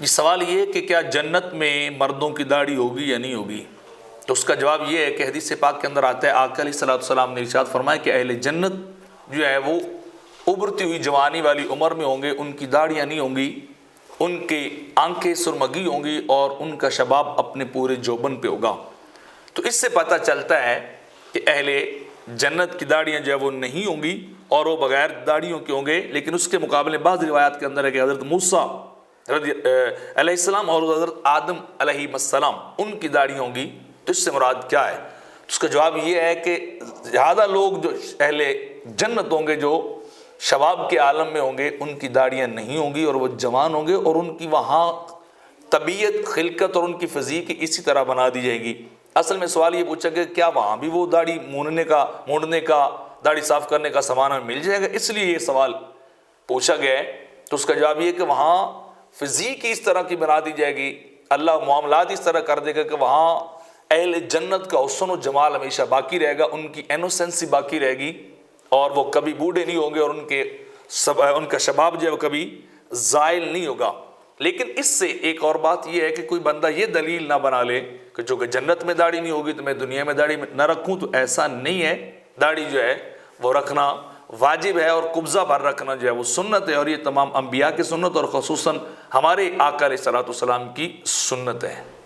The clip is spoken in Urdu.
یہ سوال یہ ہے کہ کیا جنت میں مردوں کی داڑھی ہوگی یا نہیں ہوگی؟ تو اس کا جواب یہ ہے کہ حدیث پاک کے اندر آتا ہے، آقا علیہ الصلوۃ والسلام نے ارشاد فرمایا کہ اہل جنت جو ہے وہ ابھرتی ہوئی جوانی والی عمر میں ہوں گے، ان کی داڑھیاں نہیں ہوں گی، ان کی آنکھیں سرمگی ہوں گی اور ان کا شباب اپنے پورے جوبن پہ ہوگا۔ تو اس سے پتہ چلتا ہے کہ اہل جنت کی داڑھیاں جو ہے وہ نہیں ہوں گی اور وہ بغیر داڑھیوں کے ہوں گے۔ لیکن اس کے مقابلے بعض روایات کے اندر ہے کہ حضرت موسیٰ علیہ السلام اور حضرت آدم علیہ السلام ان کی داڑھی ہوں گی۔ تو اس سے مراد کیا ہے؟ تو اس کا جواب یہ ہے کہ زیادہ لوگ جو اہل جنت ہوں گے، جو شباب کے عالم میں ہوں گے، ان کی داڑھیاں نہیں ہوں گی اور وہ جوان ہوں گے، اور ان کی وہاں طبیعت، خلقت اور ان کی فزیک اسی طرح بنا دی جائے گی۔ اصل میں سوال یہ پوچھا کہ کیا وہاں بھی وہ داڑھی مونڈنے کا داڑھی صاف کرنے کا سامان ہمیں مل جائے گا؟ اس لیے یہ سوال پوچھا گیا ہے۔ تو اس کا جواب یہ ہے کہ وہاں فزیک اس طرح کی بنا دی جائے گی، اللہ معاملات اس طرح کر دے گا کہ وہاں اہل جنت کا حسن و جمال ہمیشہ باقی رہے گا، ان کی انوسنسی باقی رہے گی اور وہ کبھی بوڑھے نہیں ہوں گے، اور ان کا شباب جو ہے وہ کبھی زائل نہیں ہوگا۔ لیکن اس سے ایک اور بات یہ ہے کہ کوئی بندہ یہ دلیل نہ بنا لے کہ جو کہ جنت میں داڑھی نہیں ہوگی تو میں دنیا میں داڑھی نہ رکھوں، تو ایسا نہیں ہے۔ داڑھی جو ہے وہ رکھنا واجب ہے، اور قبضہ بھر رکھنا جو ہے وہ سنت ہے، اور یہ تمام انبیاء کی سنت اور خصوصاً ہمارے آقا علیہ الصلوۃ والسلام کی سنت ہے۔